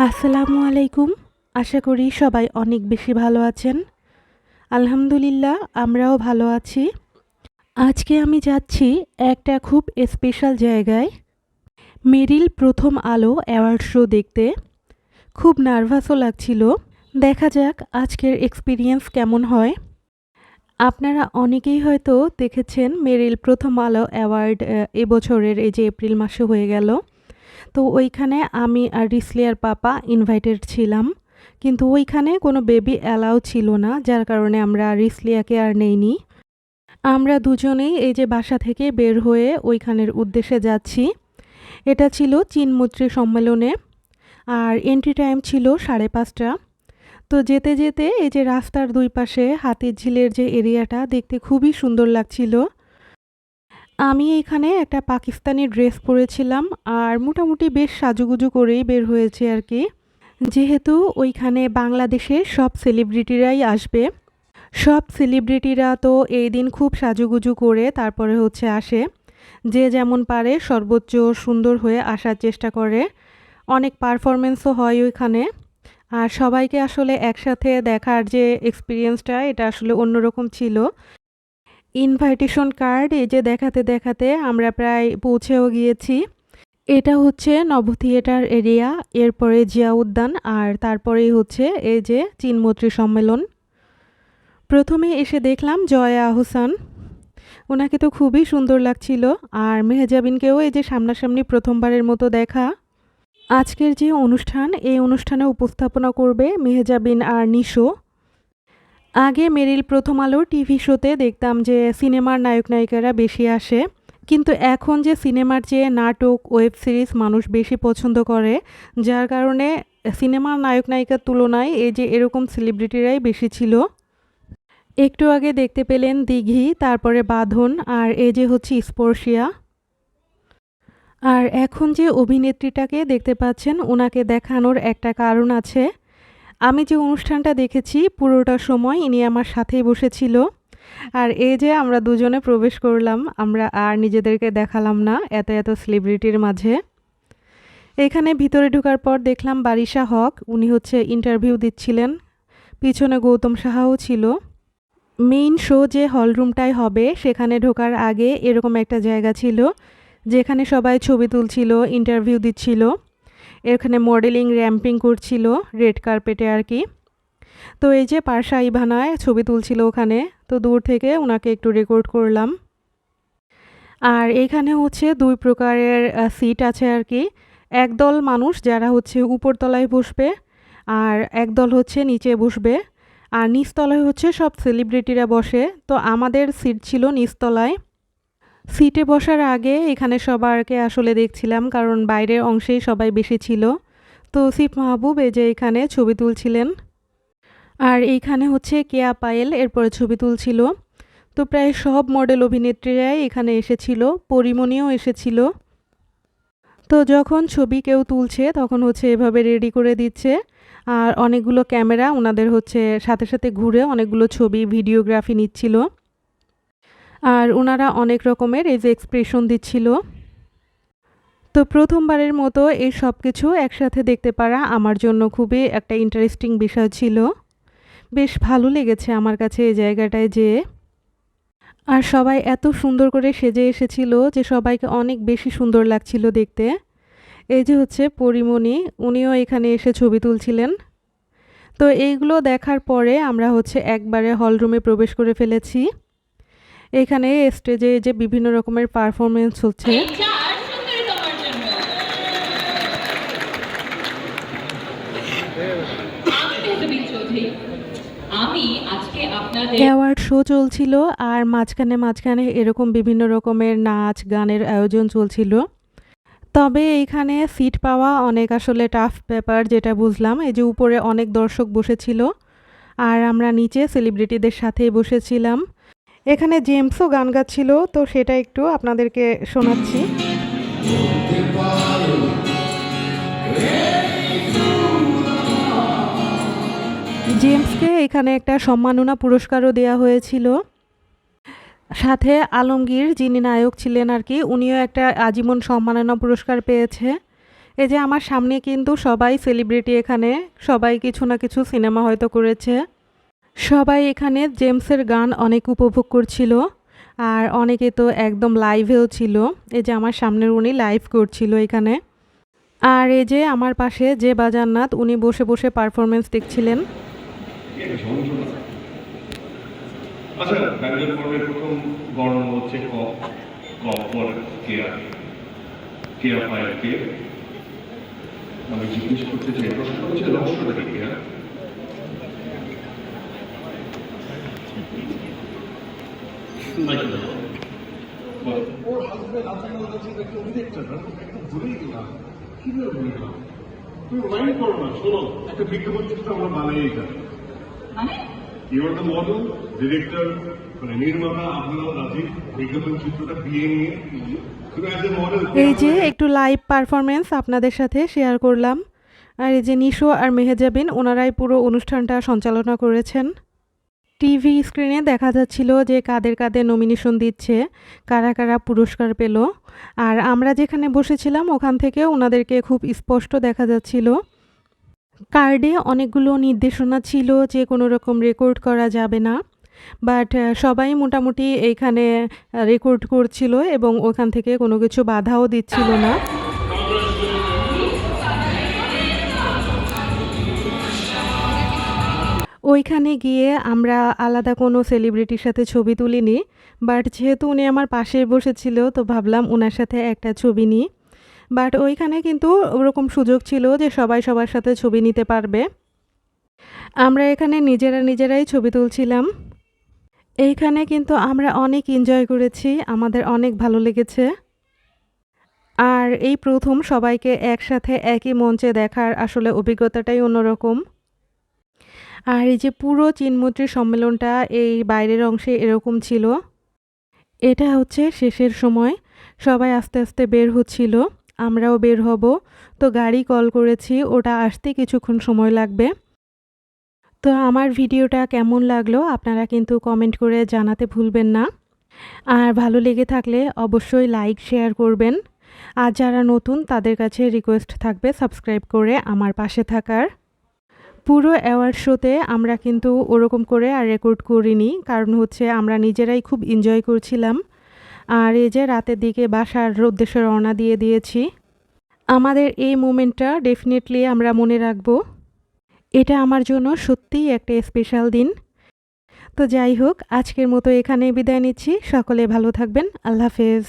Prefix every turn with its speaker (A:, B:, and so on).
A: আসসালামু আলাইকুম। আশা করি সবাই অনেক বেশি ভালো আছেন। আলহামদুলিল্লাহ আমরাও ভালো আছি। আজকে আমি যাচ্ছি একটা খুব স্পেশাল জায়গায়, মেরিল প্রথম আলো অ্যাওয়ার্ড শো দেখতে। খুব নার্ভাসও লাগছিল। দেখা যাক আজকের এক্সপেরিয়েন্স কেমন হয়। আপনারা অনেকেই হয়তো দেখেছেন মেরিল প্রথম আলো অ্যাওয়ার্ড এবছরের এই যে এপ্রিল মাসে হয়ে গেল। তো ওইখানে আমি আর রিসলিয়ার পাপা ইনভাইটেড ছিলাম, কিন্তু ওইখানে কোনো বেবি অ্যালাউ ছিল না, যার কারণে আমরা রিসলিয়াকে আর নেইনি। আমরা দুজনেই এই যে বাসা থেকে বের হয়ে ওইখানের উদ্দেশ্যে যাচ্ছি। এটা ছিল চীনমৈত্রী সম্মেলনে, আর এন্ট্রি টাইম ছিল 5:30। তো যেতে যেতে এই যে রাস্তার দুই পাশে হাতির ঝিলের যে এরিয়াটা দেখতে খুবই সুন্দর লাগছিল। আমি এখানে একটা পাকিস্তানি ড্রেস পরেছিলাম আর মোটামুটি বেশ সাজুগুজু করেই বের হয়েছে আর কি। যেহেতু ওইখানে বাংলাদেশের সব সেলিব্রিটিরাই আসবে, সব সেলিব্রিটিরা তো এই দিন খুব সাজুগুজু করে তারপরে আসে। যে যেমন পারে সর্বোচ্চ সুন্দর হয়ে আসার চেষ্টা করে। অনেক পারফরমেন্সও হয় ওইখানে। আর সবাইকে আসলে একসাথে দেখার যে এক্সপিরিয়েন্সটা, এটা আসলে অন্যরকম ছিল। ইনভাইটেশন কার্ড এই যে দেখাতে দেখাতে আমরা প্রায় পৌঁছেও গিয়েছি। এটা হচ্ছে নব থিয়েটার এরিয়া, এরপরে জিয়া উদ্যান, আর তারপরেই এই যে চীনমৈত্রী সম্মেলন। প্রথমে এসে দেখলাম জয়া আহসান, ওনাকে তো খুবই সুন্দর লাগছিল। আর মেহজাবিনকেও এই যে সামনাসামনি প্রথমবারের মতো দেখা। আজকের যে অনুষ্ঠান, এই অনুষ্ঠানে উপস্থাপনা করবে মেহজাবিন আর নিশো। আগে মেরিল প্রথম আলোর টিভি শোতে দেখতাম যে সিনেমার নায়ক নায়িকারা বেশি আসে, কিন্তু এখন যে সিনেমার চেয়ে নাটক, ওয়েব সিরিজ মানুষ বেশি পছন্দ করে, যার কারণে সিনেমার নায়ক নায়িকার তুলনায় এই যে এরকম সেলিব্রিটিরাই বেশি ছিল। একটু আগে দেখতে পেলেন দিঘি, তারপরে বাঁধন, আর এই যে স্পর্শিয়া। আর এখন যে অভিনেত্রীটাকে দেখতে পাচ্ছেন, ওনাকে দেখানোর একটা কারণ আছে। আমি যে অনুষ্ঠানটা দেখেছি পুরোটা সময় ইনি আমার সাথেই বসেছিল। আর এই যে আমরা দুজনে প্রবেশ করলাম, আমরা আর নিজেদেরকে দেখালাম না এত এত সেলিব্রিটির মাঝে। এখানে ভিতরে ঢোকার পর দেখলাম বারিশা হক, উনি ইন্টারভিউ দিচ্ছিলেন। পিছনে গৌতম সাহাও ছিল। মেইন শো যে হলরুমটাই হবে, সেখানে ঢোকার আগে এরকম একটা জায়গা ছিল যেখানে সবাই ছবি তুলছিল, ইন্টারভিউ দিচ্ছিল। এখানে মডেলিং, র্যাম্পিং করছিল রেড কার্পেটে আর কি। তো এই যে পারসা ইভানায় ছবি তুলছিল ওখানে, তো দূর থেকে ওনাকে একটু রেকর্ড করলাম। আর এইখানে দুই প্রকারের সিট আছে আর কি। একদল মানুষ যারা উপরতলায় বসবে, আর একদল নিচে বসবে। আর নিচতলায় সব সেলিব্রিটিরা বসে। তো আমাদের সিট ছিল নিচতলায়। সিটে বসার আগে এখানে সবারকে আসলে দেখছিলাম, কারণ বাইরের অংশেই সবাই বেশি ছিল। তো সিফ মাহবুব এই যে এখানে ছবি তুলছিলেন। আর এইখানে কেয়া পায়েল এরপরে ছবি তুলছিল। তো প্রায় সব মডেল অভিনেত্রীরাই এখানে এসেছিল, পরিমণিও এসেছিল। তো যখন ছবি কেউ তুলছে তখন এভাবে রেডি করে দিচ্ছে। আর অনেকগুলো ক্যামেরা ওনাদের সাথে সাথে ঘুরে অনেকগুলো ছবি ভিডিওগ্রাফি নিচ্ছিল। আর ওনারা অনেক রকমের এই যে এক্সপ্রেশন দিচ্ছিল। তো প্রথমবারের মতো এই সব কিছু একসাথে দেখতে পারা আমার জন্য খুবই একটা ইন্টারেস্টিং বিষয় ছিল। বেশ ভালো লেগেছে আমার কাছে এই জায়গাটায় যেয়ে। আর সবাই এত সুন্দর করে সেজে এসেছিল যে সবাইকে অনেক বেশি সুন্দর লাগছিল দেখতে। এই যে পরিমণি, উনিও এখানে এসে ছবি তুলছিলেন। তো এইগুলো দেখার পরে আমরা একবারে হলরুমে প্রবেশ করে ফেলেছি। এখানে স্টেজে যে বিভিন্ন রকমের পারফরমেন্স হচ্ছে। অ্যাওয়ার্ড শো চলছিল, আর মাঝখানে মাঝখানে এরকম বিভিন্ন রকমের নাচ গানের আয়োজন চলছিল। তবে এইখানে সিট পাওয়া অনেক আসলে টাফ ব্যাপার, যেটা বুঝলাম। এই যে উপরে অনেক দর্শক বসেছিল, আর আমরা নিচে সেলিব্রিটিদের সাথেই বসেছিলাম। এখানে জেমসও গান গাচ্ছিল, তো সেটা একটু আপনাদেরকে শোনাচ্ছি। জেমসকে এখানে একটা সম্মাননা পুরস্কারও দেওয়া হয়েছিল। সাথে আলমগীর, যিনি নায়ক ছিলেন আর কি, উনিও একটা আজীবন সম্মাননা পুরস্কার পেয়েছে। এই যে আমার সামনে কিন্তু সবাই সেলিব্রিটি, এখানে সবাই কিছু না কিছু সিনেমা হয়তো করেছে। সবাই এখানে জেমসের গান অনেক উপভোগ করছিল, আর অনেকে তো একদম লাইভেও ছিল। এই যে আমার সামনের উনি লাইভ করছিল এখানে। আর এই যে আমার পাশে যে বাজারনাথ, উনি বসে বসে পারফরমেন্স দেখছিলেন।
B: আচ্ছা, ব্যাঙ্গল ফর্মের প্রথম বর্ণ হচ্ছে ক, ক ফর কেয়ার, কেয়ার ফায়ার কে। আমি জিজ্ঞেস করতে চাই, প্রশ্ন হচ্ছে রহস্যটা কি কেয়ার? ওর হাজবেন্ড আসামের কাছে একটা অভিনেতা, একটু ভুলেই গেলাম, কিভাবে ভুলে গেলাম? তুমি মাইন্ড করো না, শোনো, একটা বিজ্ঞাপন চিত্র আমরা বানাই এটা। You are the model, director, মানে নির্মাতা, আপনারাও রাজি বিজ্ঞাপন চিত্রটা বিয়ে নিয়ে।
A: এই যে একটু লাইভ পারফরমেন্স আপনাদের সাথে শেয়ার করলাম। আর এই যে নিশো আর মেহেজাবিন, ওনারাই পুরো অনুষ্ঠানটা সঞ্চালনা করেছেন। টিভি স্ক্রিনে দেখা যাচ্ছিল যে কাদের কাদের নমিনেশন দিচ্ছে, কারা কারা পুরস্কার পেল। আর আমরা যেখানে বসেছিলাম ওখান থেকে ওনাদেরকে খুব স্পষ্ট দেখা যাচ্ছিল। কার্ডে অনেকগুলো নির্দেশনা ছিল যে কোনো রকম রেকর্ড করা যাবে না, বাট সবাই মোটামুটি এইখানে রেকর্ড করছিল এবং ওখান থেকে কোনো কিছু বাধাও দিচ্ছিল না। ওইখানে গিয়ে আমরা আলাদা কোনো সেলিব্রিটির সাথে ছবি তুলিনি, বাট যেহেতু উনি আমার পাশে বসেছিল তো ভাবলাম ওনার সাথে একটা ছবি নিই। বাট ওইখানে কিন্তু ওরকম সুযোগ ছিল যে সবাই সবার সাথে ছবি নিতে পারবে। আমরা এখানে নিজেরাই ছবি তুলছিলাম। এইখানে কিন্তু আমরা অনেক এনজয় করেছি, আমাদের অনেক ভালো লেগেছে। আর এই প্রথম সবাইকে একসাথে একই মঞ্চে দেখার আসলে অভিজ্ঞতাটাই অন্যরকম। আর এই যে পুরো চিনমৈত্রী সম্মেলনটা এই বাইরের অংশে এরকম ছিল। এটা হচ্ছে শেষের সময়, সবাই আস্তে আস্তে বের হচ্ছিল, আমরাও বের হব। তো গাড়ি কল করেছি, ওটা আসতে কিছুক্ষণ সময় লাগবে। তো আমার ভিডিওটা কেমন লাগলো আপনারা কিন্তু কমেন্ট করে জানাতে ভুলবেন না। আর ভালো লেগে থাকলে অবশ্যই লাইক শেয়ার করবেন। আর যারা নতুন তাদের কাছে রিকোয়েস্ট থাকবে সাবস্ক্রাইব করে আমার পাশে থাকার। পুরো অ্যাওয়ার্ড শোতে আমরা কিন্তু ওরকম করে আর রেকর্ড করিনি, কারণ হচ্ছে আমরা নিজেরাই খুব এনজয় করছিলাম। আর এই যে রাতের দিকে বাসার উদ্দেশ্যে রওনা দিয়ে দিয়েছি। আমাদের এই মোমেন্টটা ডেফিনেটলি আমরা মনে রাখব। এটা আমার জন্য সত্যিই একটা স্পেশাল দিন। তো যাই হোক, আজকের মতো এখানেই বিদায় নিচ্ছি। সকলে ভালো থাকবেন। আল্লাহ হাফেজ।